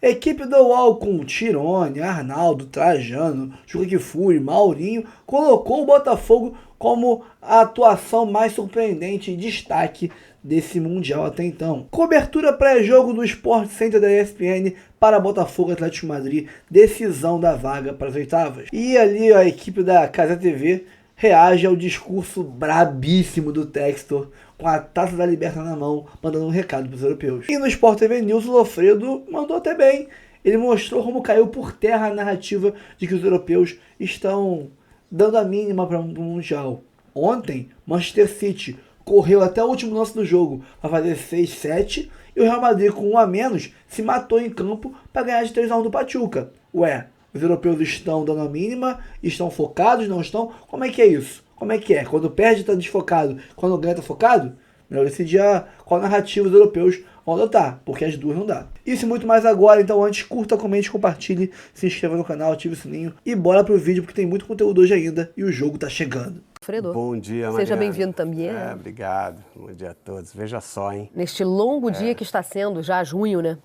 Equipe do UOL com Tirone, Arnaldo, Trajano, Juca Kfouri, Maurinho colocou o Botafogo como a atuação mais surpreendente e destaque desse Mundial até então. Cobertura pré-jogo do Sport Center da ESPN para Botafogo Atlético de Madrid, decisão da vaga para as oitavas. E ali a equipe da Casa TV reage ao discurso brabíssimo do Textor, com a Taça da Libertadores na mão, mandando um recado para os europeus. E no Sport TV News, o Lofredo mandou até bem. Ele mostrou como caiu por terra a narrativa de que os europeus estão dando a mínima para o Mundial. Ontem, Manchester City correu até o último lance do jogo para fazer 6-7 e o Real Madrid, com 1 a menos, se matou em campo para ganhar de 3-1 do Pachuca. Ué, os europeus estão dando a mínima, estão focados, não estão? Como é que é isso? Como é que é? Quando perde está desfocado, quando ganha está focado? Melhor decidir qual narrativa os europeus vão adotar, porque as duas não dá. Isso e muito mais agora, então antes curta, comente, compartilhe, se inscreva no canal, ative o sininho e bora pro vídeo porque tem muito conteúdo hoje ainda e o jogo tá chegando. Alfredo, bom dia, Mariana. Seja bem-vindo também. Obrigado. Bom dia a todos. Veja só, hein? Neste longo dia que está sendo, já junho, né?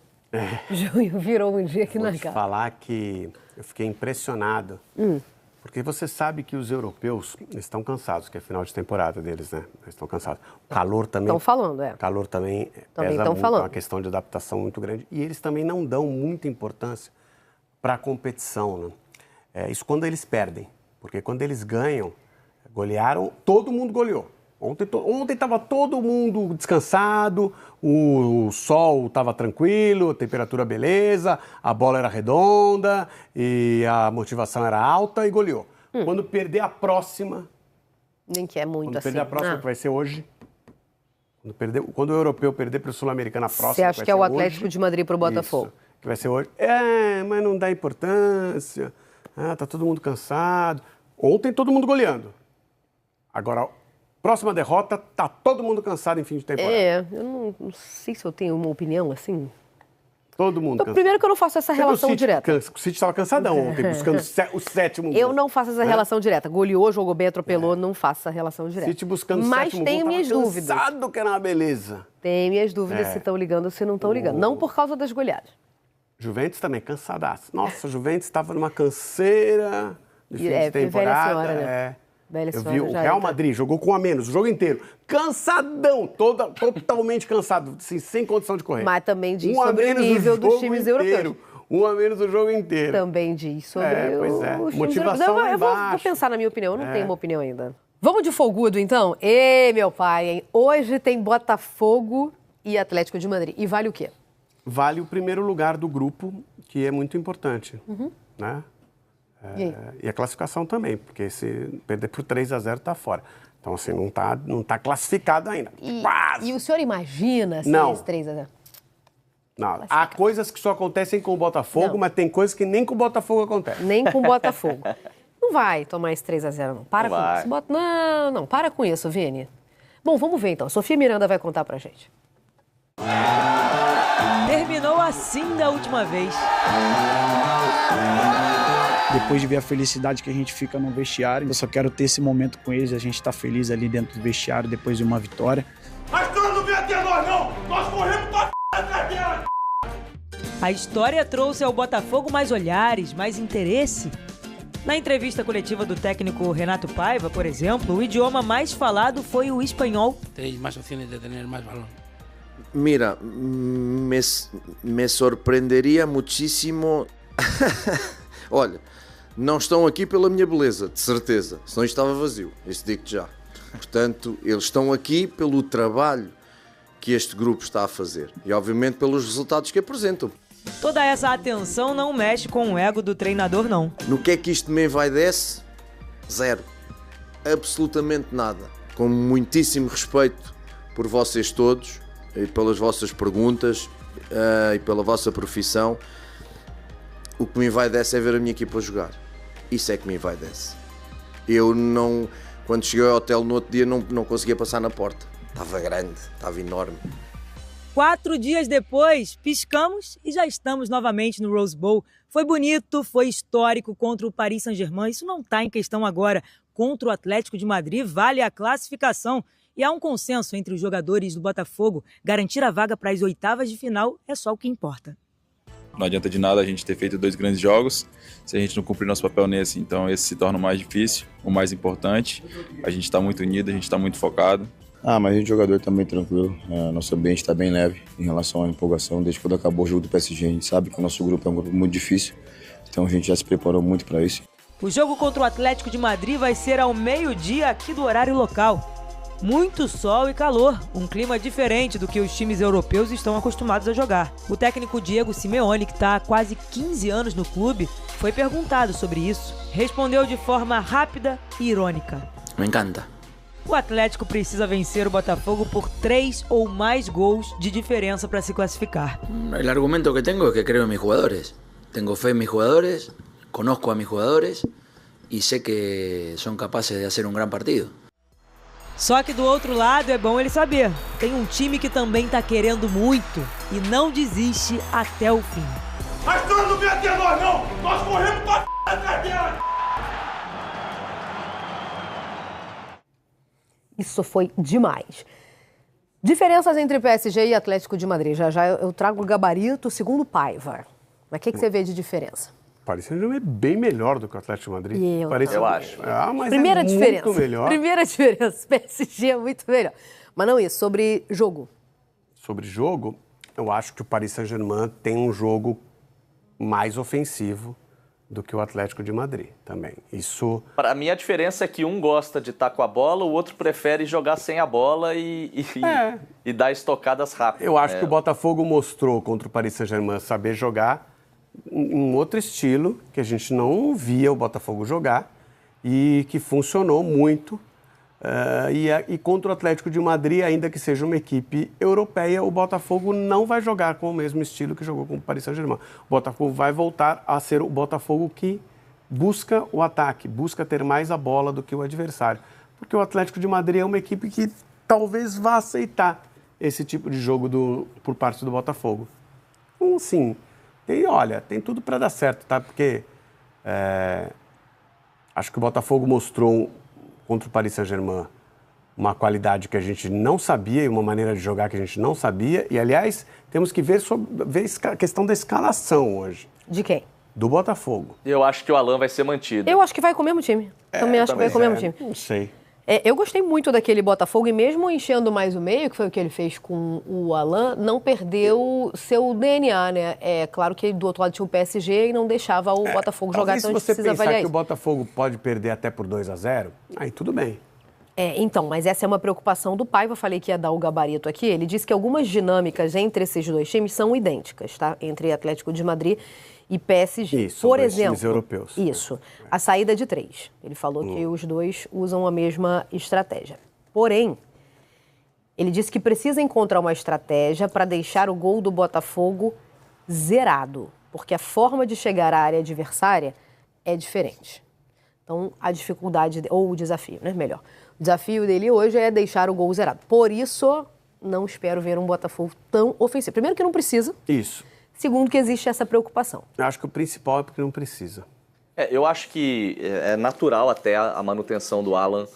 Junho virou um dia aqui na casa. Vou te falar que eu fiquei impressionado. Porque você sabe que os europeus estão cansados, que é final de temporada deles, né? Eles estão cansados. O calor também... Estão falando, O calor também estão pesa muito, falando. É uma questão de adaptação muito grande. E eles também não dão muita importância para a competição, né? Isso quando eles perdem. Porque quando eles ganham, golearam, todo mundo goleou. Ontem estava todo mundo descansado, o sol estava tranquilo, a temperatura beleza, a bola era redonda e a motivação era alta e goleou. Quando perder a próxima... Nem que é muito quando assim. perder a próxima, que vai ser hoje... Quando o europeu perder para o sul-americano a próxima... Você acha que é o Atlético de Madrid para o Botafogo? Isso, que vai ser hoje. Mas não dá importância. Tá todo mundo cansado. Ontem todo mundo goleando. Agora... Próxima derrota, tá todo mundo cansado em fim de temporada. Eu não sei se eu tenho uma opinião assim. Todo mundo cansado. Primeiro que eu não faço essa relação direta. O City estava cansadão ontem, buscando o sétimo gol. Eu não faço essa relação direta. Goleou, jogou bem, atropelou, não faço essa relação direta. City buscando o sétimo gol, tenho minhas dúvidas. Cansado que era uma beleza. Tenho minhas dúvidas se estão ligando ou se não estão ligando. Não por causa das goleadas. Juventus também, cansadaço. Nossa, Juventus estava numa canseira de fim de temporada. Senhora, né? Eu vi o Real Madrid, jogou com 1 a menos o jogo inteiro. Cansadão, totalmente cansado, assim, sem condição de correr. Mas também diz sobre o nível dos times europeus. 1 a menos o jogo inteiro. Também diz sobre os motivação lá embaixo. Eu vou pensar na minha opinião, eu não tenho uma opinião ainda. Vamos de folgudo, então? Meu pai, hein? Hoje tem Botafogo e Atlético de Madrid. E vale o quê? Vale o primeiro lugar do grupo, que é muito importante, né? E a classificação também, porque se perder por 3-0 tá fora. Então, assim, não tá classificado ainda. E o senhor imagina se esse 3-0? Não, há coisas que só acontecem com o Botafogo, mas tem coisas que nem com o Botafogo acontece. Nem com o Botafogo. Não vai tomar esse 3-0, não. Para com isso. Não, para com isso, Vini. Bom, vamos ver então. Sofia Miranda vai contar pra gente. Terminou assim da última vez. Depois de ver a felicidade que a gente fica no vestiário, eu só quero ter esse momento com eles, a gente tá feliz ali dentro do vestiário depois de uma vitória. A história não veio até nós, não! Nós corremos pra atrás dela! A história trouxe ao Botafogo mais olhares, mais interesse. Na entrevista coletiva do técnico Renato Paiva, por exemplo, o idioma mais falado foi o espanhol. Tem mais opções de ter mais valor. Mira, me surpreenderia muchísimo. Olha, não estão aqui pela minha beleza, de certeza, senão isto estava vazio, isso digo-te já. Portanto, eles estão aqui pelo trabalho que este grupo está a fazer e, obviamente, pelos resultados que apresentam. Toda essa atenção não mexe com o ego do treinador, não. No que é que isto me envaidece? Zero. Absolutamente nada. Com muitíssimo respeito por vocês todos e pelas vossas perguntas e pela vossa profissão, o que me envaidece é ver a minha equipa jogar. Isso é que me envaidece. Eu não... Quando cheguei ao hotel no outro dia não conseguia passar na porta. Estava grande, estava enorme. 4 dias depois, piscamos e já estamos novamente no Rose Bowl. Foi bonito, foi histórico contra o Paris Saint-Germain. Isso não está em questão agora. Contra o Atlético de Madrid vale a classificação. E há um consenso entre os jogadores do Botafogo. Garantir a vaga para as oitavas de final é só o que importa. Não adianta de nada a gente ter feito 2 grandes jogos se a gente não cumprir nosso papel nesse. Então esse se torna o mais difícil, o mais importante. A gente está muito unido, a gente está muito focado. Mas a gente jogador também tranquilo, nosso ambiente está bem leve em relação à empolgação. Desde quando acabou o jogo do PSG, a gente sabe que o nosso grupo é um grupo muito difícil, então a gente já se preparou muito para isso. O jogo contra o Atlético de Madrid vai ser ao meio-dia aqui do horário local. Muito sol e calor, um clima diferente do que os times europeus estão acostumados a jogar. O técnico Diego Simeone, que está há quase 15 anos no clube, foi perguntado sobre isso. Respondeu de forma rápida e irônica. Me encanta. O Atlético precisa vencer o Botafogo por 3 ou mais gols de diferença para se classificar. O argumento que tenho é que creio em meus jogadores. Tenho fé em meus jogadores, conozco a meus jogadores e sei que são capazes de fazer um grande partido. Só que do outro lado é bom ele saber. Tem um time que também tá querendo muito e não desiste até o fim. A história não vem até nós, não! Nós corremos pra atrás dela! Isso foi demais. Diferenças entre PSG e Atlético de Madrid. Já eu trago o gabarito segundo Paiva. Mas o que você vê de diferença? O Paris Saint-Germain é bem melhor do que o Atlético de Madrid. Eu acho. Mas Primeira diferença. Muito melhor. Primeira diferença. PSG é muito melhor. Mas não isso, sobre jogo. Sobre jogo, eu acho que o Paris Saint-Germain tem um jogo mais ofensivo do que o Atlético de Madrid também. Isso... Para mim, a diferença é que um gosta de estar com a bola, o outro prefere jogar sem a bola e dar estocadas rápidas. Eu acho que o Botafogo mostrou contra o Paris Saint-Germain saber jogar um outro estilo que a gente não via o Botafogo jogar e que funcionou muito. E contra o Atlético de Madrid, ainda que seja uma equipe europeia, o Botafogo não vai jogar com o mesmo estilo que jogou com o Paris Saint-Germain. O Botafogo vai voltar a ser o Botafogo que busca o ataque, busca ter mais a bola do que o adversário. Porque o Atlético de Madrid é uma equipe que talvez vá aceitar esse tipo de jogo por parte do Botafogo. Então, sim, tem tudo para dar certo, tá? Porque acho que o Botafogo mostrou contra o Paris Saint-Germain uma qualidade que a gente não sabia e uma maneira de jogar que a gente não sabia. E, aliás, temos que ver a questão da escalação hoje. De quem? Do Botafogo. Eu acho que o Alan vai ser mantido. Eu acho que vai com o mesmo time. Também acho que vai com o mesmo time. Não sei. Eu gostei muito daquele Botafogo e mesmo enchendo mais o meio, que foi o que ele fez com o Alan, não perdeu seu DNA, né? É claro que do outro lado tinha o PSG e não deixava o Botafogo jogar, então a gente precisa avaliar isso. Se você pensar que o Botafogo pode perder até por 2-0, aí tudo bem. Então, mas essa é uma preocupação do Paiva. Eu falei que ia dar o gabarito aqui. Ele disse que algumas dinâmicas entre esses dois times são idênticas, tá? Entre Atlético de Madrid e PSG. Isso, por exemplo, times europeus. Isso. A saída de 3. Ele falou que os dois usam a mesma estratégia. Porém, ele disse que precisa encontrar uma estratégia para deixar o gol do Botafogo zerado, porque a forma de chegar à área adversária é diferente. Então, a dificuldade, ou o desafio, né? Melhor. O desafio dele hoje é deixar o gol zerado. Por isso, não espero ver um Botafogo tão ofensivo. Primeiro que não precisa. Isso. Segundo que existe essa preocupação. Eu acho que o principal é porque não precisa. Eu acho que é natural até a manutenção do Alan,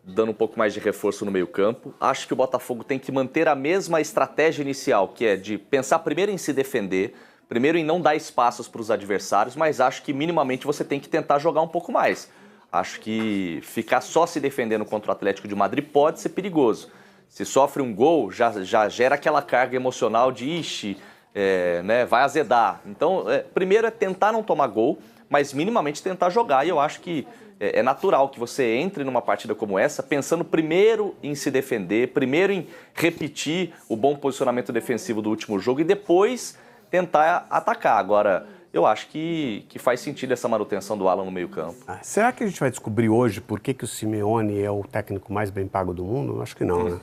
dando um pouco mais de reforço no meio-campo. Acho que o Botafogo tem que manter a mesma estratégia inicial, que é de pensar primeiro em se defender, primeiro em não dar espaços para os adversários, mas acho que minimamente você tem que tentar jogar um pouco mais. Acho que ficar só se defendendo contra o Atlético de Madrid pode ser perigoso. Se sofre um gol, já gera aquela carga emocional de ixi, né, vai azedar. Então, primeiro é tentar não tomar gol, mas minimamente tentar jogar. E eu acho que é natural que você entre numa partida como essa pensando primeiro em se defender, primeiro em repetir o bom posicionamento defensivo do último jogo e depois tentar atacar. Agora, eu acho que faz sentido essa manutenção do Alan no meio-campo. Será que a gente vai descobrir hoje por que o Simeone é o técnico mais bem pago do mundo? Acho que não, né?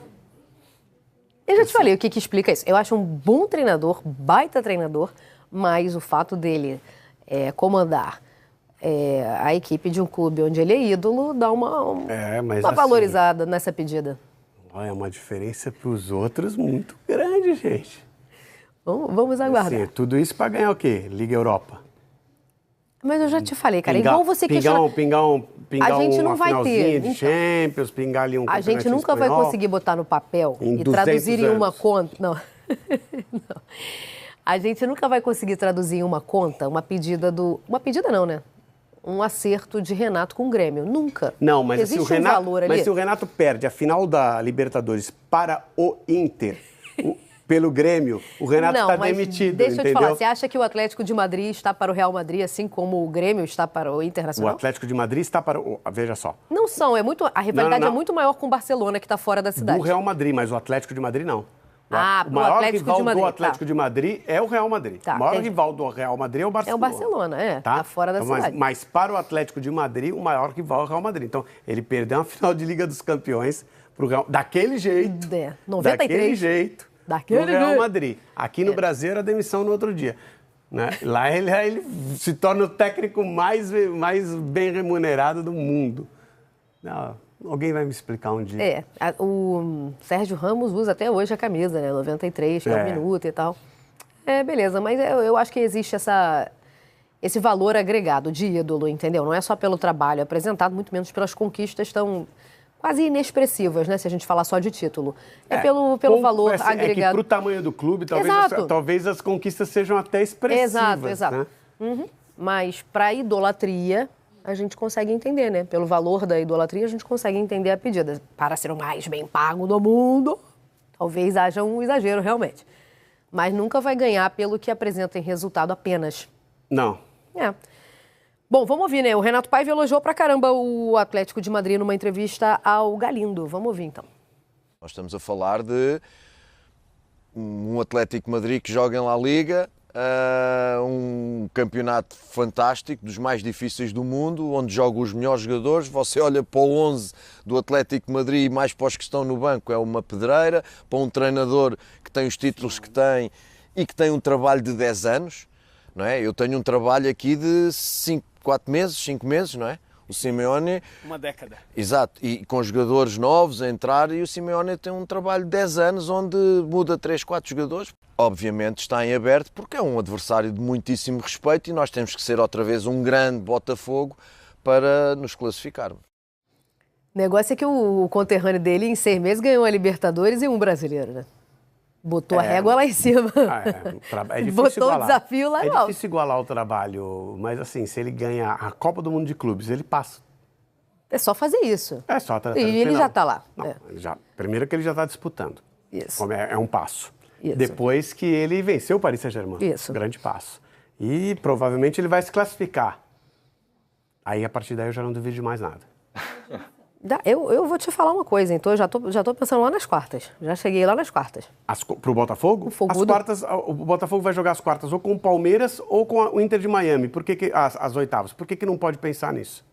Eu já te falei o que explica isso. Eu acho um bom treinador, baita treinador, mas o fato dele comandar a equipe de um clube onde ele é ídolo dá uma valorizada nessa pedida. É uma diferença para os outros muito grande, gente. Vamos aguardar. Assim, tudo isso para ganhar o quê? Liga Europa. Mas eu já te falei, cara, igual você questionar... Pingar a gente não vai ter de Champions, pingar ali um a gente nunca vai conseguir botar no papel e traduzir em uma conta. Não. A gente nunca vai conseguir traduzir em uma conta uma pedida do... Uma pedida não, né? Um acerto de Renato com o Grêmio. Nunca. Não, mas existe se o Renato, valor ali. mas se o Renato perde a final da Libertadores para o Inter, pelo Grêmio, o Renato está demitido, deixa entendeu? eu te falar, você acha que o Atlético de Madrid está para o Real Madrid, assim como o Grêmio está para o Internacional? O Atlético de Madrid está para o... Veja só. Não são, a rivalidade não. É muito maior com o Barcelona, que está fora da cidade. Do Real Madrid, mas o Atlético de Madrid não. O maior Atlético rival de Madrid, do Atlético de Madrid é o Real Madrid. Tá, o maior rival do Real Madrid é o Barcelona. É o Barcelona, tá fora da cidade. Mas para o Atlético de Madrid, o maior rival é o Real Madrid. Então, ele perdeu uma final de Liga dos Campeões pro Real, daquele jeito. 93. Daquele jeito. Pro Real Madrid. Aqui no Brasil era demissão no outro dia. Né? Lá ele se torna o técnico mais bem remunerado do mundo. Não, alguém vai me explicar um dia. O Sérgio Ramos usa até hoje a camisa, né? 93, que é um minuto e tal. Beleza, mas eu acho que existe esse valor agregado de ídolo, entendeu? Não é só pelo trabalho apresentado, muito menos pelas conquistas tão quase inexpressivas, né? Se a gente falar só de título. Pelo valor agregado. É que pro tamanho do clube, talvez as conquistas sejam até expressivas. Exato. Né? Mas para idolatria, a gente consegue entender, né? Pelo valor da idolatria, a gente consegue entender a pedida. Para ser o mais bem pago do mundo, talvez haja um exagero, realmente. Mas nunca vai ganhar pelo que apresenta em resultado apenas. Não. Bom, vamos ouvir, né? O Renato Paiva elogiou pra caramba o Atlético de Madrid numa entrevista ao Galindo. Vamos ouvir, então. Nós estamos a falar de um Atlético de Madrid que joga em La Liga, um campeonato fantástico, dos mais difíceis do mundo, onde jogam os melhores jogadores. Você olha para o 11 do Atlético de Madrid e mais para os que estão no banco, é uma pedreira. Para um treinador que tem os títulos que tem e que tem um trabalho de 10 anos, não é? Eu tenho um trabalho aqui de 5 meses, não é? O Simeone... Uma década. Exato, e com jogadores novos a entrar, e o Simeone tem um trabalho de 10 anos onde muda 3, 4 jogadores. Obviamente está em aberto porque é um adversário de muitíssimo respeito e nós temos que ser outra vez um grande Botafogo para nos classificarmos. O negócio é que o conterrâneo dele, em 6 meses, ganhou a Libertadores e um brasileiro, né? Botou a régua lá em cima. É difícil botou igualar. O desafio lá no alto. É difícil igualar o trabalho, mas assim, se ele ganha a Copa do Mundo de Clubes, ele passa. É só fazer isso. É só. E ele já está lá. Não, primeiro que ele já está disputando. Isso. É um passo. Isso. Depois que ele venceu o Paris Saint-Germain. Isso. Grande passo. E provavelmente ele vai se classificar. Aí, a partir daí, eu já não duvido de mais nada. Eu vou te falar uma coisa, então eu já tô pensando lá nas quartas. Já cheguei lá nas quartas. Pro Botafogo? O Botafogo vai jogar as quartas ou com o Palmeiras ou com o Inter de Miami. Por que as oitavas? Por que não pode pensar nisso?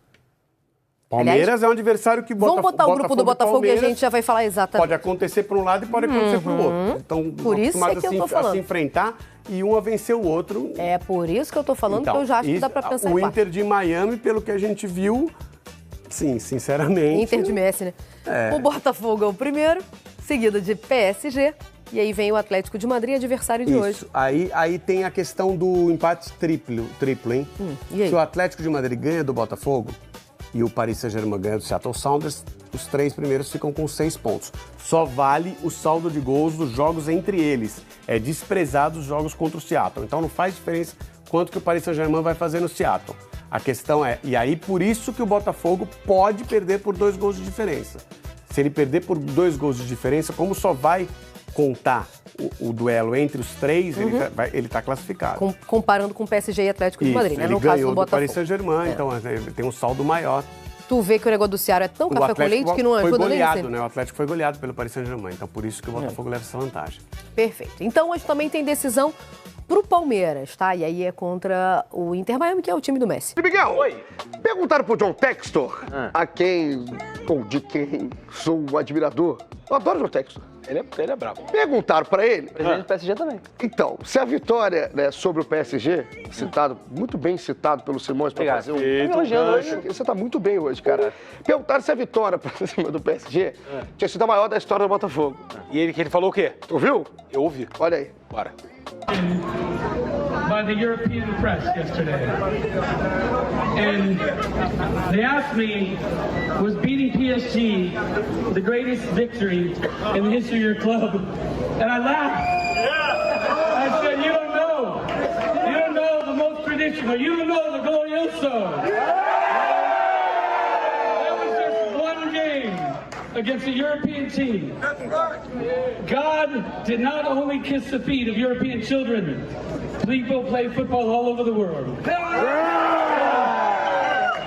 Palmeiras é um adversário que Vamos botar o grupo do Botafogo e a gente já vai falar exatamente. Pode acontecer para um lado e pode acontecer para o outro. Então, por isso é que eu tô falando. A se enfrentar e um a vencer o outro. É por isso que eu tô falando, que eu já acho que dá para pensar o Inter de Miami, pelo que a gente viu, sim, sinceramente... Inter de Messi, né? O Botafogo é o primeiro, seguido de PSG, e aí vem o Atlético de Madrid, adversário de hoje. Aí tem a questão do empate triplo, hein? E aí? Se o Atlético de Madrid ganha do Botafogo e o Paris Saint-Germain ganha do Seattle Sounders, os 3 primeiros ficam com 6 pontos. Só vale o saldo de gols dos jogos entre eles. É desprezado os jogos contra o Seattle. Então não faz diferença quanto que o Paris Saint-Germain vai fazer no Seattle. A questão é, e aí por isso que o Botafogo pode perder por 2 gols de diferença. Se ele perder por 2 gols de diferença, como só vai contar o duelo entre os 3, ele está classificado. Comparando com o PSG e Atlético de Madrid, né? Ele No caso ganhou do do Paris Saint-Germain, então ele tem um saldo maior. Tu vê que o negócio do Ceará é tão café com leite que não ajuda foi goleado, nem né? O Atlético foi goleado pelo Paris Saint-Germain, então por isso que o Botafogo leva essa vantagem. Perfeito. Então hoje também tem decisão pro Palmeiras, tá? E aí é contra o Inter Miami, que é o time do Messi. Miguel, perguntaram pro John Textor, de quem sou um admirador. Eu adoro o John Textor. Ele é brabo. Perguntaram pra ele. Presidente do PSG também. Então, se a vitória, né, sobre o PSG, muito bem citado pelo Simões para fazer Você tá muito bem hoje, cara. Perguntaram se a vitória pra cima do PSG tinha sido a maior da história do Botafogo. E ele falou o quê? Ouviu? Eu ouvi. Olha aí. Bora. By the European press yesterday. And they asked me, was beating PSG the greatest victory in the history of your club? And I laughed. I said, you don't know. traditional. You know the Glorioso. That was just one game against a European team. God did not only kiss the feet of European children. People play football all over the world.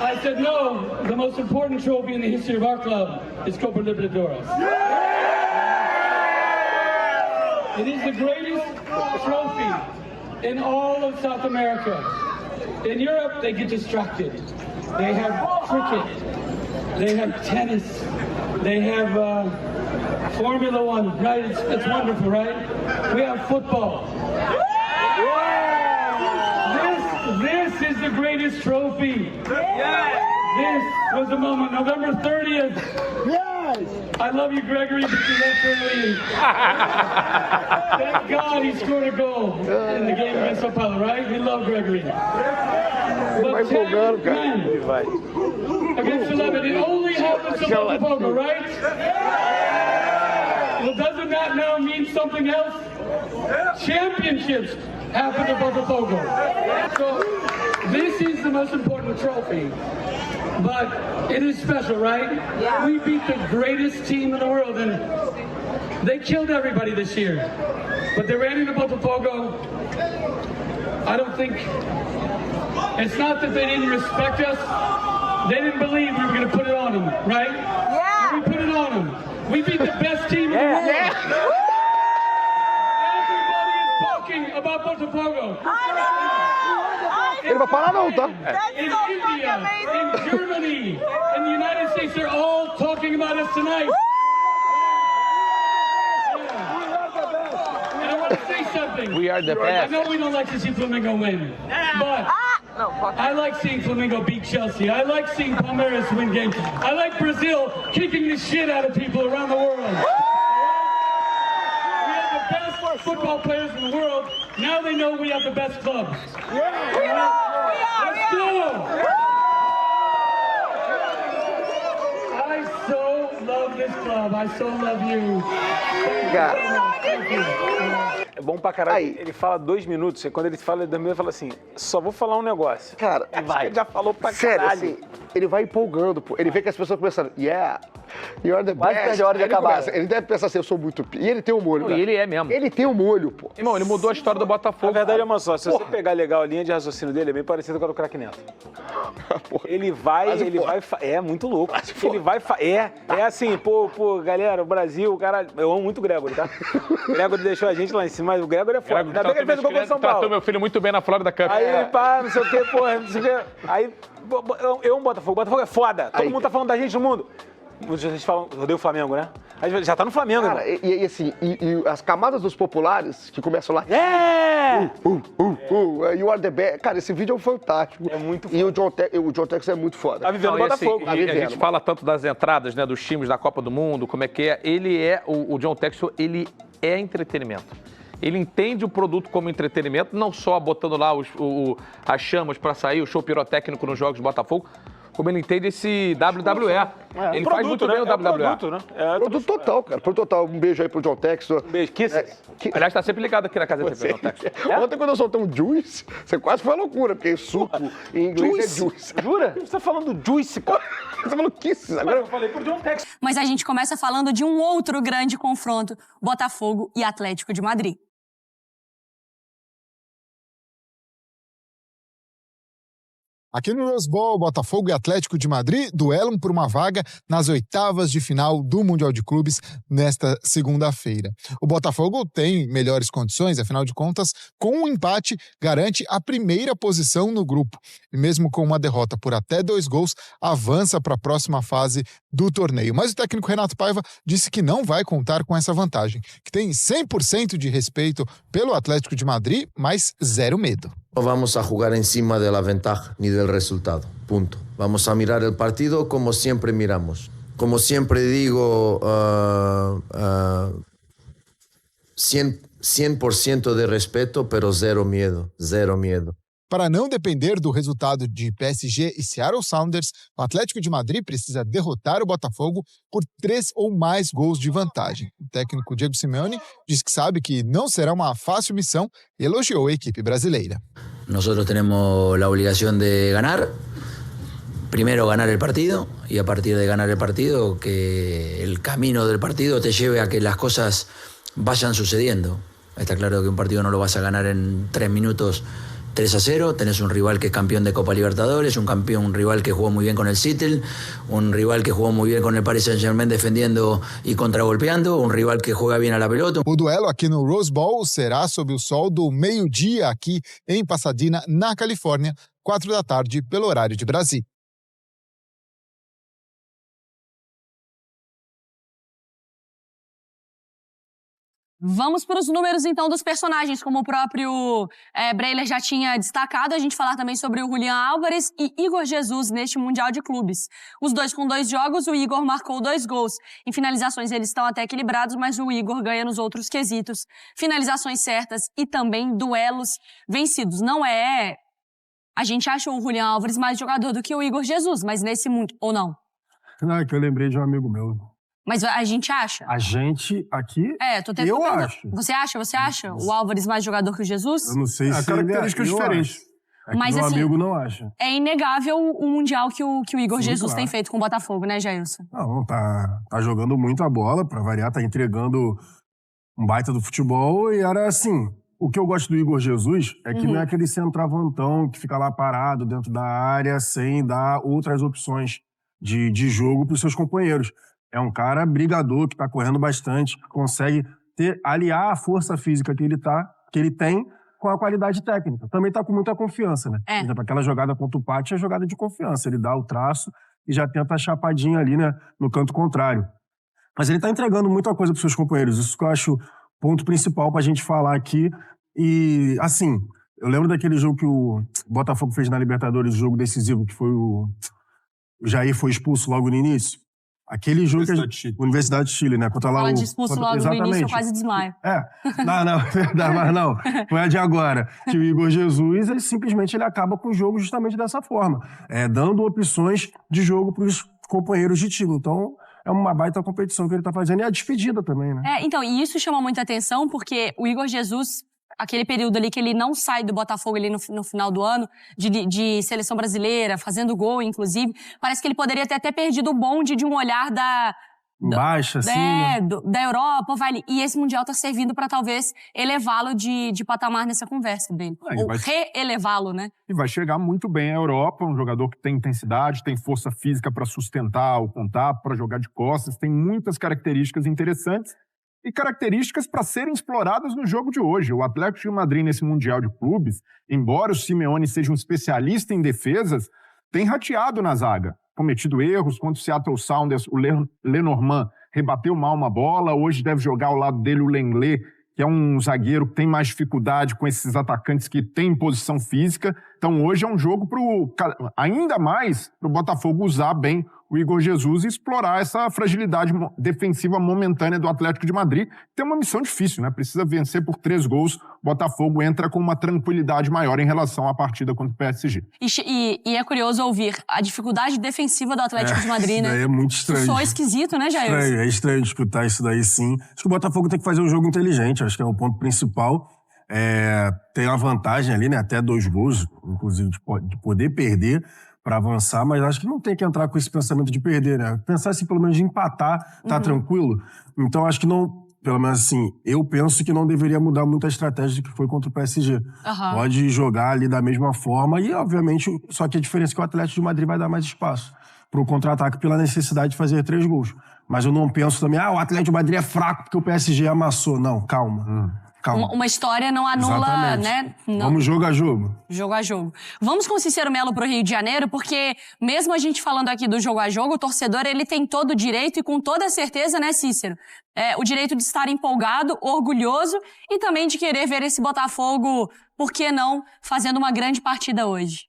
I said, no, the most important trophy in the history of our club is Copa Libertadores. It is the greatest trophy in all of South America. In Europe, they get distracted. They have cricket. They have tennis. They have Formula One, right? It's wonderful, right? We have football. This is the greatest trophy. This was the moment, November 30th. Yes! I love you, Gregory, but you left early. Thank God he scored a goal in the game against Sao Paulo, right? We love Gregory. But 10 men against 11. It only happens to Botafogo, right? Well, doesn't that now mean something else? Championships happen to Botafogo. So this is the most important trophy. But it is special, right? Yeah. We beat the greatest team in the world, and they killed everybody this year. But they ran into Botafogo. I don't think, it's not that they didn't respect us. They didn't believe we were going to put it on them, right? Yeah. And we put it on them. We beat the best team in the world. Yeah. Everybody is talking about Botafogo. Ele vai parar não, tá? In India, in Germany, in the United States, they're all talking about us tonight. And I want to say something. We are the best. I know we don't like to see Flamengo win, but I like seeing Flamengo beat Chelsea. I like seeing Palmeiras win games. I like Brazil kicking the shit out of people around the world. We have the best football players in the world. Now they know we have the best clubs. Let's go! I so love this club. I so love you. É bom pra caralho. Ele fala 2 minutos. E quando ele fala 2 minutos, ele fala assim: só vou falar um negócio. Cara, ele já falou pra sério, caralho. assim, ele vai empolgando, pô. Ele vê que as pessoas começando, yeah, you're the Quase best. perde a hora de acabar. Ele deve pensar assim, eu sou muito... E ele tem um molho, Não, e ele é mesmo. Ele tem um molho, pô. Irmão, ele mudou a história do Botafogo. Na verdade, é uma só. Se você pegar legal a linha de raciocínio dele, é bem parecido com a do Craque Neto. Ele vai... É muito louco. Ele vai... É assim, pô, galera, o Brasil, o cara... Eu amo muito o Gregory, tá? O Gregory deixou a gente lá em cima, mas o Gregory é foda. Ainda bem que ele fez o gol contra o São Paulo. Tratou meu filho muito bem na Florida Cup. Aí, pá, não sei o quê, porra, não sei o quê. Aí, eu amo Botafogo. Botafogo é foda. Todo mundo tá falando da gente no mundo. Vocês falam, odeio o Flamengo, né? Aí já tá no Flamengo, cara, e assim, as camadas dos populares que começam lá... You are the best. Cara, esse vídeo é fantástico. É muito foda. E o John Tex é muito foda. Tá vivendo o Botafogo. Assim, a gente fala tanto das entradas, né, dos times da Copa do Mundo, como é que é. O John Tex, ele é entretenimento. Ele entende o produto como entretenimento, não só botando lá as chamas para sair, o show pirotécnico nos jogos do Botafogo, como ele entende esse WWE. Ele faz muito bem o WWE. Produto, né? Produto total, cara. Produto total. Um beijo aí pro John Tex. Um beijo. Aliás, tá sempre ligado aqui na casa da TV, John Tex. Ontem, quando eu soltei um juice, você quase foi uma loucura, porque suco em inglês é juice. Jura? Você tá falando juice, pô. Você falou kisses. Agora eu falei pro John Tex. Mas a gente começa falando de um outro grande confronto, Botafogo e Atlético de Madrid. Aqui no Rose Bowl, Botafogo e Atlético de Madrid duelam por uma vaga nas oitavas de final do Mundial de Clubes nesta segunda-feira. O Botafogo tem melhores condições, afinal de contas, com um empate garante a primeira posição no grupo. E mesmo com uma derrota por até 2 gols, avança para a próxima fase do torneio. Mas o técnico Renato Paiva disse que não vai contar com essa vantagem, que tem 100% de respeito pelo Atlético de Madrid, mas 0 medo. No vamos a jugar encima de la ventaja ni del resultado, punto. Vamos a mirar el partido como siempre miramos. Como siempre digo, 100% de respeto, pero zero miedo. Para não depender do resultado de PSG e Seattle Sounders, o Atlético de Madrid precisa derrotar o Botafogo por 3 ou mais gols de vantagem. O técnico Diego Simeone diz que sabe que não será uma fácil missão e elogiou a equipe brasileira. Nosotros tenemos la obligación de ganar. Primero ganar el partido y a partir de ganar el partido que el camino del partido te lleve a que las cosas vayan sucediendo. Está claro que un partido no lo vas a ganar en 3 minutos 3-0. Tenés un rival que es campeón de Copa Libertadores, un rival que jugó muy bien con el Seattle, un rival que jugou muy bien con el Paris Saint-Germain defendiendo y contragolpeando, un rival que juega bien a la pelota. O duelo aqui no Rose Bowl será sob o sol do meio-dia aqui em Pasadena, na Califórnia, 4 da tarde, pelo horário de Brasília. Vamos para os números, então, dos personagens, como o próprio Breiler já tinha destacado, a gente falar também sobre o Julián Álvares e Igor Jesus neste Mundial de Clubes. Os dois com 2 jogos, o Igor marcou 2 gols. Em finalizações eles estão até equilibrados, mas o Igor ganha nos outros quesitos. Finalizações certas e também duelos vencidos. Não é... A gente acha o Julián Álvares mais jogador do que o Igor Jesus, mas nesse mundo, ou não? Não, é que eu lembrei de um amigo meu. Mas a gente acha? A gente aqui, tô tentando... eu acho. Você acha o Álvares mais jogador que o Jesus? Eu não sei se características diferentes. É que mas meu assim, amigo não acha. É inegável o Mundial que o Igor Sim, Jesus claro. tem feito com o Botafogo, né, Jailson? Não, tá jogando muito a bola, pra variar, tá entregando um baita do futebol e era assim... O que eu gosto do Igor Jesus é que não é aquele centroavantão que fica lá parado dentro da área sem dar outras opções de jogo pros seus companheiros. É um cara brigador, que tá correndo bastante, consegue aliar a força física que ele tem com a qualidade técnica. Também tá com muita confiança, né? Por exemplo, aquela jogada contra o Pátio é jogada de confiança. Ele dá o traço e já tenta a chapadinha ali, né, no canto contrário. Mas ele tá entregando muita coisa pros seus companheiros. Isso que eu acho ponto principal pra gente falar aqui. E, assim, eu lembro daquele jogo que o Botafogo fez na Libertadores, o jogo decisivo, que foi o Jair foi expulso logo no início. Aquele jogo Universidade de Chile, né? Contra lá Fala de expulso logo no início, eu quase desmaio. Não. Foi a de agora. Que o Igor Jesus, ele acaba com o jogo justamente dessa forma. Dando opções de jogo para os companheiros de time. Então, é uma baita competição que ele tá fazendo. E a despedida também, né? Então, e isso chama muita atenção, porque o Igor Jesus... Aquele período ali que ele não sai do Botafogo ali no final do ano, de seleção brasileira, fazendo gol, inclusive, parece que ele poderia ter até perdido o bonde de um olhar baixa, assim, né? Da Europa, e esse Mundial tá servindo para talvez elevá-lo de patamar nessa conversa dele. Ou re-elevá-lo, né? E vai chegar muito bem à Europa, um jogador que tem intensidade, tem força física para sustentar o contato, para jogar de costas, tem muitas características interessantes. E características para serem exploradas no jogo de hoje. O Atlético de Madrid, nesse Mundial de Clubes, embora o Simeone seja um especialista em defesas, tem rateado na zaga, cometido erros. Contra o Seattle Sounders, o Lenormand rebateu mal uma bola, hoje deve jogar ao lado dele o Lenglet, que é um zagueiro que tem mais dificuldade com esses atacantes que têm posição física. Então hoje é um jogo ainda mais para o Botafogo usar bem o Igor Jesus e explorar essa fragilidade defensiva momentânea do Atlético de Madrid. Tem uma missão difícil, né? Precisa vencer por 3 gols. O Botafogo entra com uma tranquilidade maior em relação à partida contra o PSG. E é curioso ouvir a dificuldade defensiva do Atlético de Madrid, né? É muito estranho. Só esquisito, né, Jair? É estranho escutar isso daí, sim. Acho que o Botafogo tem que fazer um jogo inteligente. Acho que é o ponto principal. Tem uma vantagem ali, né? Até 2 gols, inclusive, de poder perder para avançar, mas acho que não tem que entrar com esse pensamento de perder, né? Pensar assim, pelo menos de empatar, tá tranquilo. Então acho que não, pelo menos assim, eu penso que não deveria mudar muito a estratégia que foi contra o PSG. Pode jogar ali da mesma forma e, obviamente, só que a diferença é que o Atlético de Madrid vai dar mais espaço pro contra-ataque pela necessidade de fazer 3 gols. Mas eu não penso também, o Atlético de Madrid é fraco porque o PSG amassou. Não, calma. Uma história não anula, né? Não. Vamos jogo a jogo. Jogo a jogo. Vamos com o Cícero Melo pro Rio de Janeiro, porque mesmo a gente falando aqui do jogo a jogo, o torcedor, ele tem todo o direito e com toda certeza, né, Cícero? O direito de estar empolgado, orgulhoso e também de querer ver esse Botafogo, por que não, fazendo uma grande partida hoje.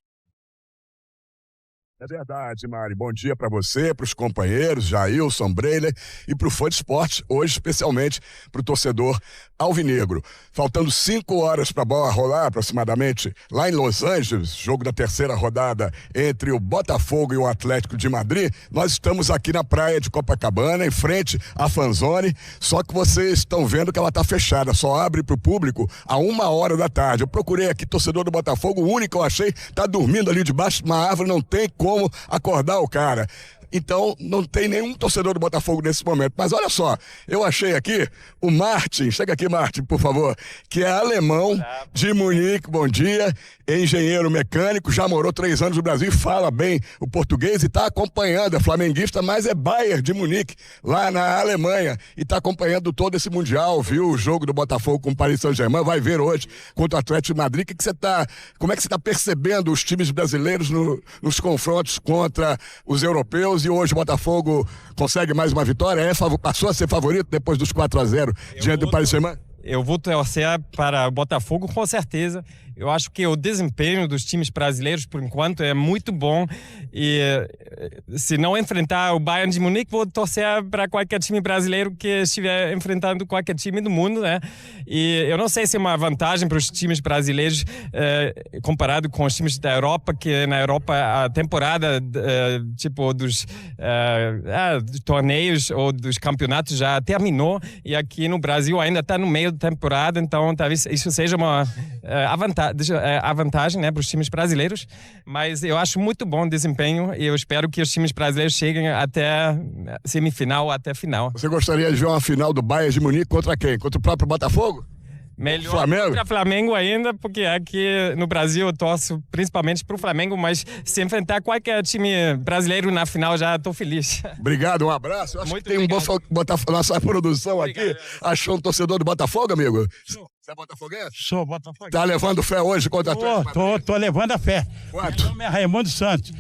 É verdade, Mari. Bom dia para você, para os companheiros, Jailson, Breiler e para o fã de esporte, hoje especialmente para o torcedor alvinegro. Faltando 5 horas para a bola rolar, aproximadamente, lá em Los Angeles, jogo da terceira rodada entre o Botafogo e o Atlético de Madrid, nós estamos aqui na praia de Copacabana, em frente à Fanzone, só que vocês estão vendo que ela está fechada, só abre para o público a 1h da tarde. Eu procurei aqui, torcedor do Botafogo, o único que eu achei, está dormindo ali debaixo de uma árvore, não tem como acordar o cara. Então, não tem nenhum torcedor do Botafogo nesse momento. Mas olha só, eu achei aqui o Martin, chega aqui, Martin, por favor, que é alemão de Munique, bom dia, engenheiro mecânico, já morou 3 anos no Brasil, fala bem o português e está acompanhando, é flamenguista, mas é Bayern de Munique, lá na Alemanha, e está acompanhando todo esse Mundial, viu o jogo do Botafogo com o Paris Saint-Germain, vai ver hoje contra o Atlético de Madrid. Como é que você está percebendo os times brasileiros nos confrontos contra os europeus? E hoje o Botafogo consegue mais uma vitória? Passou a ser favorito depois dos 4-0 diante do Paris Saint-Germain? Eu vou torcer para o Botafogo, com certeza. Eu acho que o desempenho dos times brasileiros, por enquanto, é muito bom. E se não enfrentar o Bayern de Munique, vou torcer para qualquer time brasileiro que estiver enfrentando qualquer time do mundo, né? E eu não sei se é uma vantagem para os times brasileiros comparado com os times da Europa, que na Europa a temporada dos torneios ou dos campeonatos já terminou e aqui no Brasil ainda está no meio da temporada, então talvez isso seja uma a vantagem, né, para os times brasileiros, mas eu acho muito bom o desempenho e eu espero que os times brasileiros cheguem até semifinal, até final. Você gostaria de ver uma final do Bayern de Munique contra quem? Contra o próprio Botafogo? Melhor Flamengo? Contra Flamengo ainda, porque aqui no Brasil eu torço principalmente para o Flamengo, mas se enfrentar qualquer time brasileiro na final já estou feliz. Obrigado, um abraço. Eu acho que tem um Botafogo, nossa produção aqui. Achou um torcedor do Botafogo, amigo? Você é botafoguense? Sou botafoguense. Tá levando fé hoje contra a Atlético? Tô levando a fé. Quanto? Meu nome é Raimundo Santos.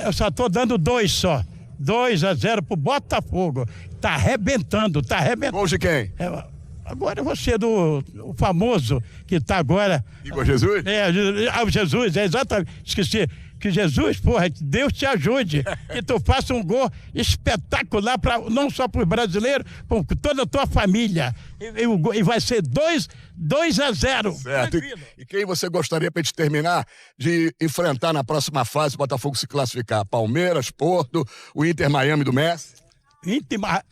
Eu só tô dando 2 só. 2-0 pro Botafogo. Tá arrebentando. Gol de quem? Agora você do o famoso que está agora... Igor Jesus? O Jesus, exatamente. Esqueci. Que Jesus, porra, Deus te ajude. Que tu faça um gol espetacular, não só para os brasileiros, para toda a tua família. E vai ser 2-0. Certo. E quem você gostaria, para a gente terminar, de enfrentar na próxima fase, o Botafogo se classificar? Palmeiras, Porto, o Inter Miami do Messi?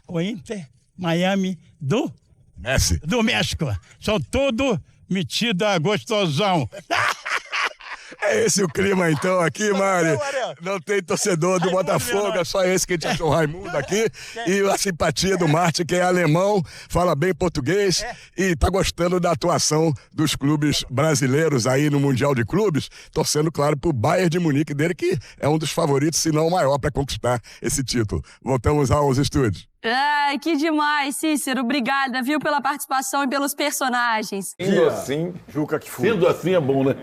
O Inter Miami do... Messi. Do México. São tudo metida gostosão. É esse o clima, então, aqui, Mari. Não tem torcedor do Botafogo, é só esse que a gente achou, o Raimundo aqui. E a simpatia do Martin, que é alemão, fala bem português e tá gostando da atuação dos clubes brasileiros aí no Mundial de Clubes, torcendo, claro, pro Bayern de Munique dele, que é um dos favoritos, se não o maior, para conquistar esse título. Voltamos aos estúdios. Ai, que demais, Cícero. Obrigada, viu, pela participação e pelos personagens. Sendo assim, Juca que foi. Sendo assim é bom, né?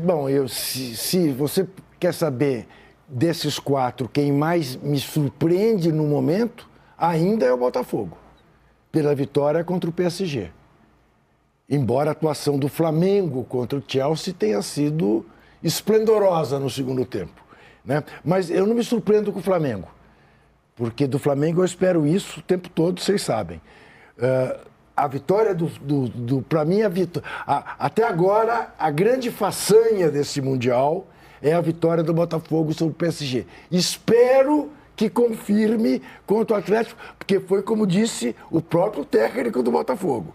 Bom, se você quer saber desses 4, quem mais me surpreende no momento, ainda é o Botafogo, pela vitória contra o PSG. Embora a atuação do Flamengo contra o Chelsea tenha sido esplendorosa no segundo tempo, né? Mas eu não me surpreendo com o Flamengo. Porque do Flamengo eu espero isso o tempo todo, vocês sabem. A vitória para mim, até agora, a grande façanha desse Mundial é a vitória do Botafogo sobre o PSG. Espero que confirme contra o Atlético, porque foi como disse o próprio técnico do Botafogo.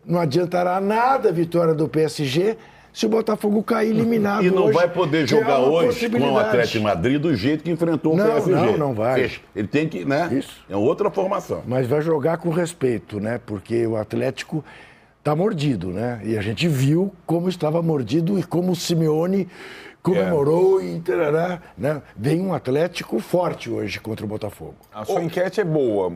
Não adiantará nada a vitória do PSG se o Botafogo cair eliminado hoje. E não vai poder jogar hoje com o Atlético de Madrid do jeito que enfrentou o PSG. Não vai. Ele tem que, né? Isso. É outra formação. Mas vai jogar com respeito, né? Porque o Atlético está mordido, né? E a gente viu como estava mordido e como o Simeone comemorou e né? Vem um Atlético forte hoje contra o Botafogo. A sua enquete é boa.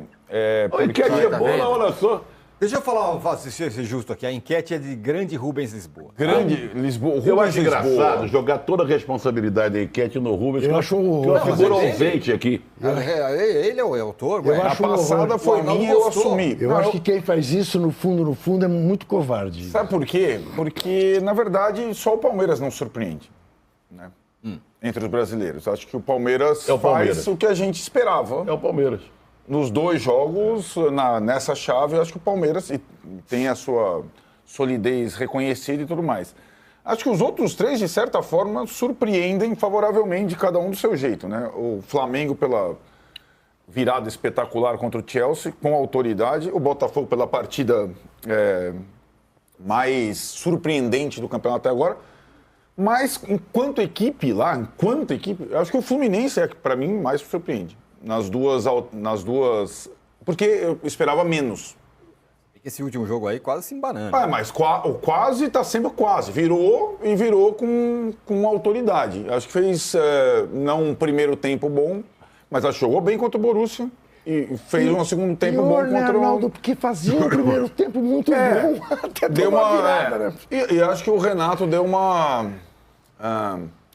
A enquete é boa, olha só. Deixa eu falar, ser justo aqui, a enquete é de Grande Rubens Lisboa. Grande Lisboa. Eu acho engraçado jogar toda a responsabilidade da enquete no Rubens. Eu acho uma figura ausente aqui. Ele é o autor. A passada foi minha e eu assumi. Eu acho que quem faz isso, no fundo, é muito covarde. Sabe por quê? Porque, na verdade, só o Palmeiras não surpreende. Né? entre os brasileiros. Acho que o Palmeiras Palmeiras. faz o que a gente esperava. É o Palmeiras. Nos 2 jogos, nessa chave, eu acho que o Palmeiras tem a sua solidez reconhecida e tudo mais. Acho que os outros 3, de certa forma, surpreendem favoravelmente, cada um do seu jeito, né? O Flamengo pela virada espetacular contra o Chelsea, com autoridade. O Botafogo pela partida mais surpreendente do campeonato até agora. Mas, enquanto equipe, eu acho que o Fluminense é, para mim, mais surpreende. Nas duas... Porque eu esperava menos. Esse último jogo aí quase se embanando. Mas o quase está sendo quase. Virou com autoridade. Acho que fez não um primeiro tempo bom, mas acho que jogou bem contra o Borussia e fez um segundo tempo bom contra o... Arnaldo, porque fazia um primeiro tempo muito bom. Até deu uma virada, né? E acho que o Renato deu uma...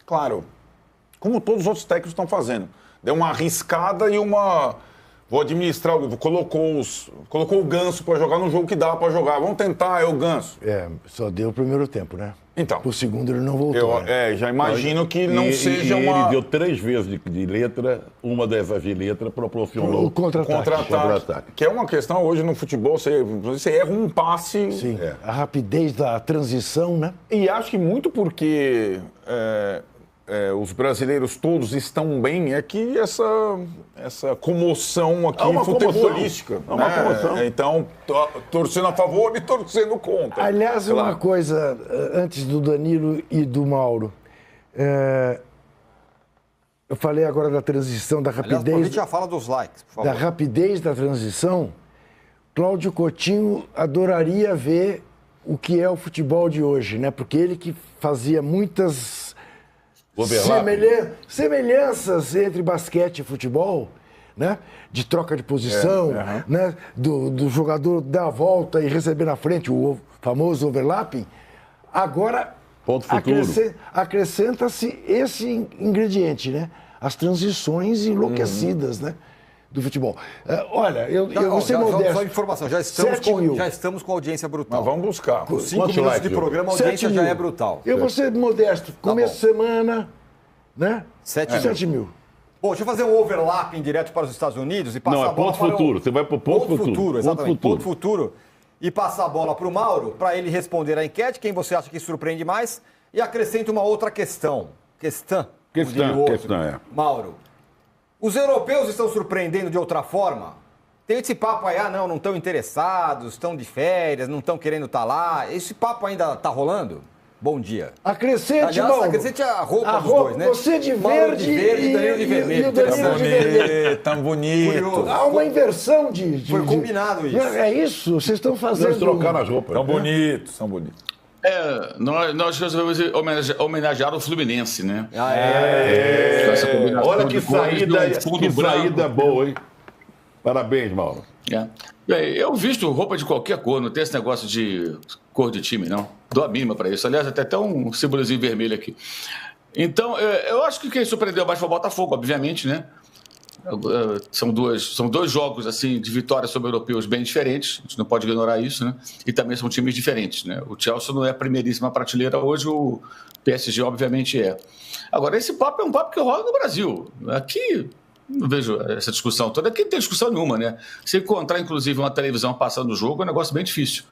claro, como todos os outros técnicos estão fazendo. Deu uma arriscada e uma... Vou administrar, colocou o Ganso para jogar no jogo que dá para jogar. Vamos tentar, é o Ganso. Só deu o primeiro tempo, né? Então. O segundo ele não voltou. Já imagino que não seja uma... Ele deu 3 vezes de letra, uma dessas de letra proporcionou o contra-ataque. Que é uma questão hoje no futebol, você erra um passe... Sim, a rapidez da transição, né? E acho que muito porque... os brasileiros todos estão bem, é que essa comoção aqui futebolística. É uma comoção. Então, torcendo a favor e torcendo contra. Aliás, uma coisa, antes do Danilo e do Mauro. Eu falei agora da transição, da rapidez... Aliás, a gente já fala dos likes, por favor. Da rapidez da transição. Cláudio Coutinho adoraria ver o que é o futebol de hoje, né? Porque ele que fazia muitas... semelhanças entre basquete e futebol, né? De troca de posição, né? Do jogador dar a volta e receber na frente, o famoso overlapping. Agora, acrescenta-se esse ingrediente, né? As transições enlouquecidas, né? Do futebol. Olha, eu vou ser modesto. Só informação, já estamos com audiência brutal. Mas vamos buscar. Com 5 minutos de programa, a audiência já é brutal. Eu vou ser modesto. Começo de semana, né? 7 mil. Bom, deixa eu fazer um overlapping direto para os Estados Unidos e passar a bola ponto futuro. Você vai para o ponto futuro. Exatamente, ponto futuro. E passar a bola para o Mauro, para ele responder a enquete, quem você acha que surpreende mais, e acrescenta uma outra questão. Questão, Mauro. Os europeus estão surpreendendo de outra forma? Tem esse papo aí, não estão interessados, estão de férias, não estão querendo estar lá. Esse papo ainda está rolando? Bom dia. Acrescente, Mauro. Acrescente a roupa dos dois, né? Você de verde e Danilo de vermelho. E o Danilo de vermelho. Tão bonito. Há uma inversão de... Foi combinado isso. É isso? Vocês estão fazendo... Nós trocaram as roupas. São bonitos, são bonitos. Nós resolvemos homenagear o Fluminense, né? Olha que saída boa, hein? Parabéns, Mauro. Eu visto roupa de qualquer cor, não tem esse negócio de cor de time, não. Dou a mínima para isso. Aliás, até um símbolozinho vermelho aqui. Então, eu acho que quem surpreendeu mais foi o Botafogo, obviamente, né? São dois jogos assim de vitória sobre europeus bem diferentes, a gente não pode ignorar isso, né? E também são times diferentes, né? O Chelsea não é a primeiríssima prateleira hoje, o PSG obviamente é. Agora, esse papo é um papo que rola no Brasil. Aqui não vejo essa discussão toda, aqui não tem discussão nenhuma, né? Você encontrar, inclusive, uma televisão passando o jogo é um negócio bem difícil,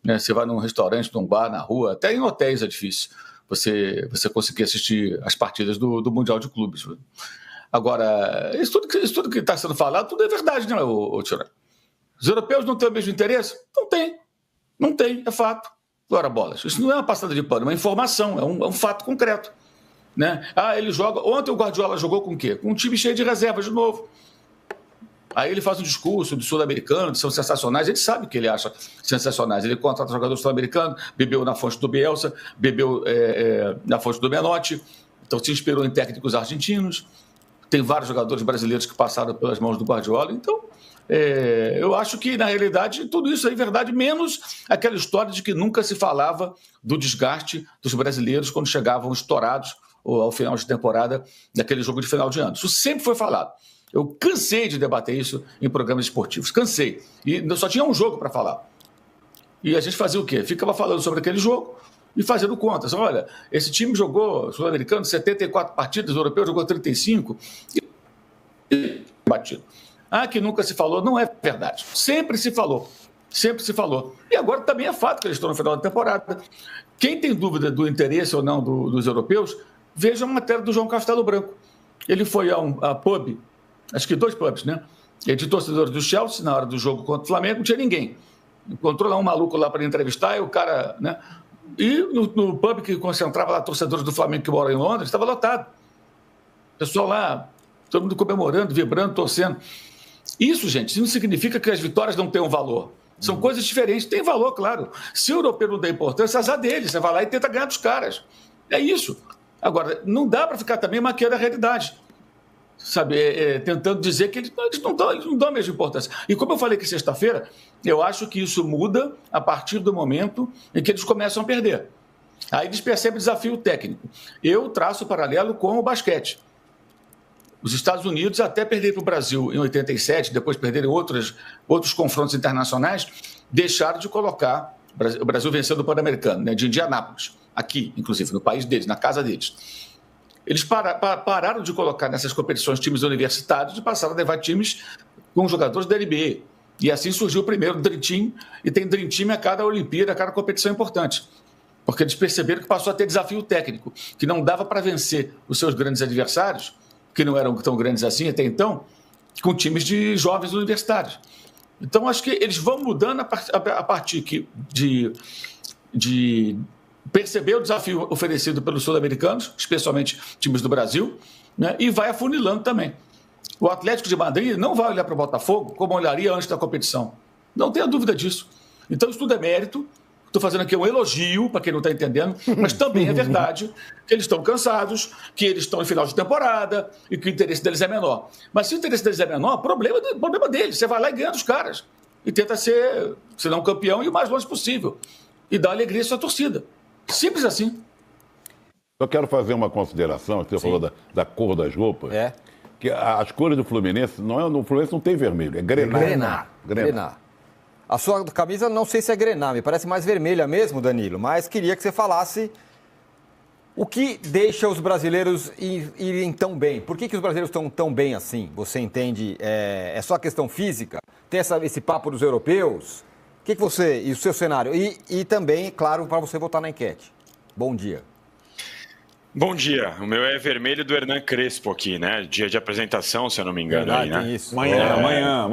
né? Você vai num restaurante, num bar, na rua, até em hotéis é difícil você conseguir assistir as partidas do Mundial de Clubes. Agora, isso tudo que está sendo falado, tudo é verdade, né, Tiorã? Os europeus não têm o mesmo interesse? Não tem, é fato. Agora, bolas, isso não é uma passada de pano, é uma informação, é um fato concreto, né? Ele joga... Ontem o Guardiola jogou com o quê? Com um time cheio de reservas de novo. Aí ele faz um discurso do sul-americano, que são sensacionais, a gente sabe que ele acha sensacionais. Ele contrata jogador sul-americano, bebeu na fonte do Bielsa, bebeu na fonte do Menotti, então se inspirou em técnicos argentinos. Tem vários jogadores brasileiros que passaram pelas mãos do Guardiola. Então, eu acho que, na realidade, tudo isso é verdade, menos aquela história de que nunca se falava do desgaste dos brasileiros quando chegavam estourados ao final de temporada daquele jogo de final de ano. Isso sempre foi falado. Eu cansei de debater isso em programas esportivos. Cansei. E só tinha um jogo para falar. E a gente fazia o quê? Ficava falando sobre aquele jogo e fazendo contas. Olha, esse time jogou, sul-americano, 74 partidas, o europeu jogou 35. Batido. Que nunca se falou, não é verdade. Sempre se falou. Sempre se falou. E agora também é fato que eles estão no final da temporada. Quem tem dúvida do interesse ou não dos europeus, veja a matéria do João Castelo Branco. Ele foi a pub, acho que 2 pubs, né? De torcedores do Chelsea, na hora do jogo contra o Flamengo, não tinha ninguém. Encontrou lá um maluco lá para entrevistar e o cara, né? E no pub que concentrava lá torcedores do Flamengo que moram em Londres, estava lotado. O pessoal lá, todo mundo comemorando, vibrando, torcendo. Isso, gente, isso não significa que as vitórias não tenham valor. São coisas diferentes. Tem valor, claro. Se o europeu não dá importância, azar dele. Você vai lá e tenta ganhar dos caras. É isso. Agora, não dá para ficar também maquiando a realidade. Sabe, tentando dizer que eles não dão a mesma importância. E como eu falei que sexta-feira, eu acho que isso muda a partir do momento em que eles começam a perder. Aí eles percebem o desafio técnico. Eu traço o paralelo com o basquete. Os Estados Unidos até perderam para o Brasil em 87, depois perderam outros confrontos internacionais, deixaram de colocar... O Brasil venceu do Pan-Americano, né, de Indianápolis, aqui, inclusive, no país deles, na casa deles. Eles pararam de colocar nessas competições times universitários e passaram a levar times com jogadores da NBA. E assim surgiu o primeiro Dream Team, e tem Dream Team a cada Olimpíada, a cada competição importante. Porque eles perceberam que passou a ter desafio técnico, que não dava para vencer os seus grandes adversários, que não eram tão grandes assim até então, com times de jovens universitários. Então, acho que eles vão mudando a partir de perceber o desafio oferecido pelos sul-americanos, especialmente times do Brasil, né, e vai afunilando também. O Atlético de Madrid não vai olhar para o Botafogo como olharia antes da competição. Não tenha dúvida disso. Então, isso tudo é mérito. Estou fazendo aqui um elogio, para quem não está entendendo, mas também é verdade que eles estão cansados, que eles estão em final de temporada e que o interesse deles é menor. Mas se o interesse deles é menor, problema deles. Você vai lá e ganha dos caras. E tenta ser, se não campeão, e o mais longe possível. E dá alegria à sua torcida. Simples assim. Eu quero fazer uma consideração, você falou da cor das roupas. Que as cores do Fluminense, no Fluminense não tem vermelho, é grená. Grená. A sua camisa, não sei se é grená, me parece mais vermelha mesmo, Danilo, mas queria que você falasse o que deixa os brasileiros irem tão bem. Por que os brasileiros estão tão bem assim? Você entende? É só questão física? Tem esse papo dos europeus? O que você... E o seu cenário? E também, claro, para você votar na enquete. Bom dia. Bom dia. O meu é vermelho do Hernan Crespo aqui, né? Dia de apresentação, se eu não me engano. Aí, né? Tem isso. Amanhã.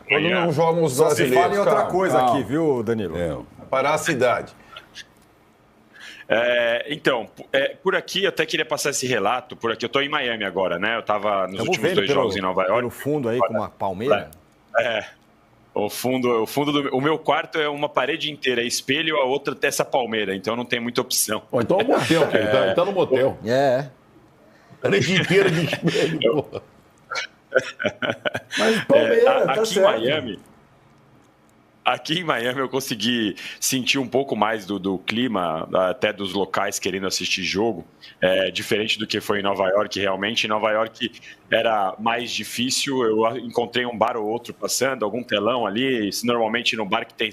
Quando não jogam os brasileiros. Só se fala em outra coisa aqui, viu, Danilo? Parar a cidade. Então, por aqui eu até queria passar esse relato. Por aqui eu estou em Miami agora, né? Eu estava nos últimos 2 jogos em Nova York. No fundo aí, com uma palmeira. O meu quarto é uma parede inteira, é espelho, a outra tem essa palmeira, então não tem muita opção. Então é um motel, ele tá no motel. Parede inteira de espelho, pô. Mas palmeira, tá aqui certo. Aqui em Miami eu consegui sentir um pouco mais do clima, até dos locais querendo assistir jogo, diferente do que foi em Nova York. Realmente, em Nova York era mais difícil, eu encontrei um bar ou outro passando, algum telão ali, normalmente no bar que tem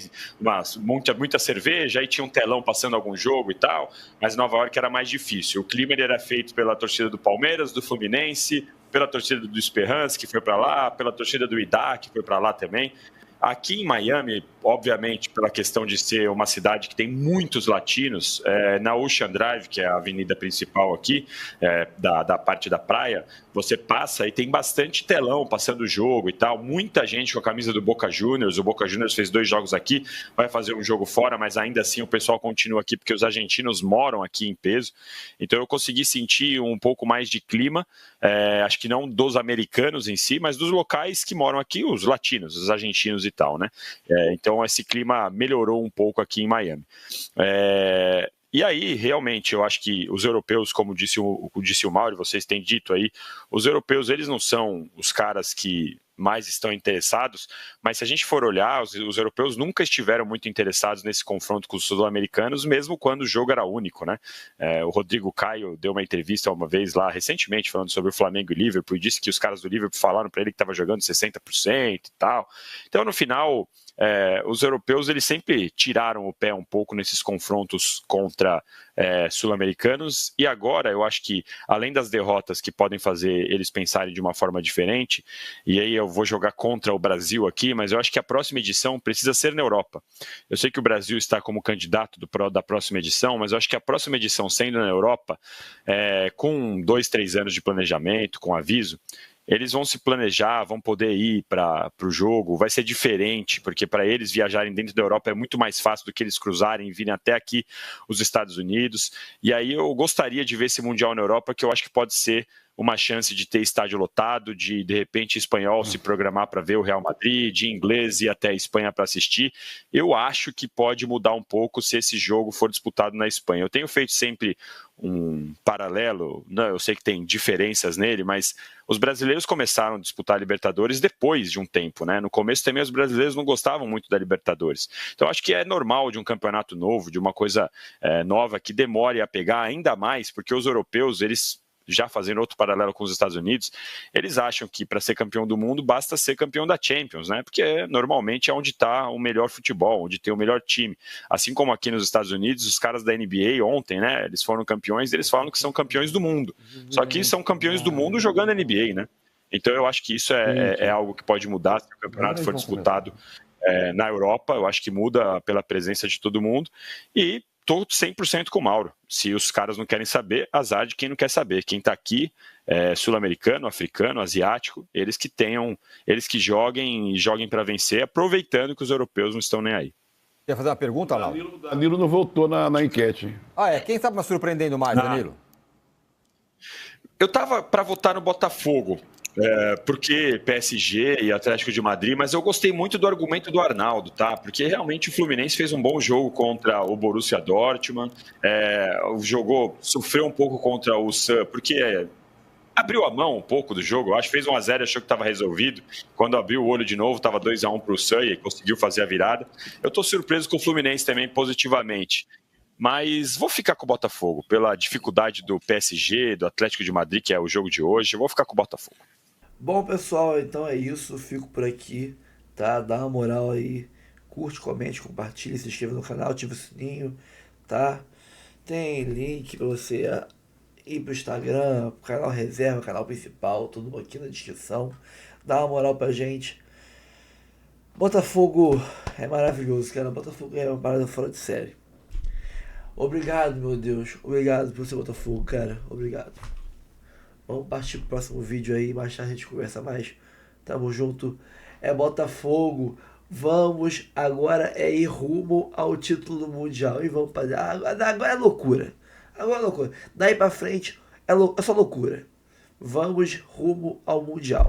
muita cerveja, aí tinha um telão passando algum jogo e tal, mas em Nova York era mais difícil. O clima ele era feito pela torcida do Palmeiras, do Fluminense, pela torcida do Esperance, que foi para lá, pela torcida do Idá, que foi para lá também. Aqui em Miami, obviamente, pela questão de ser uma cidade que tem muitos latinos, na Ocean Drive, que é a avenida principal aqui, da parte da praia, você passa e tem bastante telão passando o jogo e tal, muita gente com a camisa do Boca Juniors. O Boca Juniors fez 2 jogos aqui, vai fazer um jogo fora, mas ainda assim o pessoal continua aqui porque os argentinos moram aqui em peso. Então eu consegui sentir um pouco mais de clima, acho que não dos americanos em si, mas dos locais que moram aqui, os latinos, os argentinos e tal, né? Então esse clima melhorou um pouco aqui em Miami. E aí, realmente, eu acho que os europeus, como disse o Mauro, vocês têm dito aí, os europeus, eles não são os caras que mais estão interessados, mas se a gente for olhar, os europeus nunca estiveram muito interessados nesse confronto com os sul-americanos, mesmo quando o jogo era único, né? O Rodrigo Caio deu uma entrevista uma vez lá, recentemente, falando sobre o Flamengo e Liverpool, e disse que os caras do Liverpool falaram para ele que estava jogando 60% e tal. Então, no final, os europeus eles sempre tiraram o pé um pouco nesses confrontos contra sul-americanos, e agora eu acho que, além das derrotas que podem fazer eles pensarem de uma forma diferente, e aí eu vou jogar contra o Brasil aqui, mas eu acho que a próxima edição precisa ser na Europa. Eu sei que o Brasil está como candidato da próxima edição, mas eu acho que a próxima edição sendo na Europa, com 2-3 anos de planejamento, com aviso, eles vão se planejar, vão poder ir para o jogo, vai ser diferente, porque para eles viajarem dentro da Europa é muito mais fácil do que eles cruzarem e virem até aqui os Estados Unidos. E aí eu gostaria de ver esse Mundial na Europa, que eu acho que pode ser uma chance de ter estádio lotado, de repente espanhol se programar para ver o Real Madrid, de inglês ir até a Espanha para assistir. Eu acho que pode mudar um pouco se esse jogo for disputado na Espanha. Eu tenho feito sempre um paralelo, eu sei que tem diferenças nele, mas os brasileiros começaram a disputar a Libertadores depois de um tempo, né? No começo também os brasileiros não gostavam muito da Libertadores. Então acho que é normal de um campeonato novo, de uma coisa nova, que demore a pegar ainda mais, porque os europeus, eles, já fazendo outro paralelo com os Estados Unidos, eles acham que para ser campeão do mundo basta ser campeão da Champions, né? Porque normalmente é onde está o melhor futebol, onde tem o melhor time. Assim como aqui nos Estados Unidos, os caras da NBA ontem, né? Eles foram campeões, eles falam que são campeões do mundo. Só que são campeões do mundo jogando NBA, né? Então eu acho que isso é algo que pode mudar se o campeonato for disputado na Europa. Eu acho que muda pela presença de todo mundo. E estou 100% com o Mauro. Se os caras não querem saber, azar de quem não quer saber. Quem está aqui, sul-americano, africano, asiático, eles que joguem e joguem para vencer, aproveitando que os europeus não estão nem aí. Quer fazer uma pergunta, Mauro? Danilo não voltou na enquete. Quem está me surpreendendo mais, Danilo? Eu estava para votar no Botafogo, porque PSG e Atlético de Madrid, mas eu gostei muito do argumento do Arnaldo, tá? Porque realmente o Fluminense fez um bom jogo contra o Borussia Dortmund, sofreu um pouco contra o Sun, porque abriu a mão um pouco do jogo, eu acho, fez 1-0 e achou que estava resolvido. Quando abriu o olho de novo, estava 2-1 para o Sun e conseguiu fazer a virada. Eu estou surpreso com o Fluminense também, positivamente. Mas vou ficar com o Botafogo, pela dificuldade do PSG, do Atlético de Madrid, que é o jogo de hoje. Eu vou ficar com o Botafogo. Bom, pessoal, então é isso. Fico por aqui, tá? Dá uma moral aí. Curte, comente, compartilhe, se inscreva no canal, ativa o sininho, tá? Tem link pra você ir pro Instagram, pro canal reserva, canal principal, tudo aqui na descrição. Dá uma moral pra gente. Botafogo é maravilhoso, cara. Botafogo é uma parada fora de série. Obrigado, meu Deus. Obrigado por ser Botafogo, cara. Obrigado. Vamos partir pro próximo vídeo aí. Mais tarde a gente conversa mais. Tamo junto. É Botafogo. Vamos agora ir rumo ao título do Mundial. E vamos fazer. Agora é loucura. Agora é loucura. Daí pra frente é só loucura. Vamos rumo ao Mundial.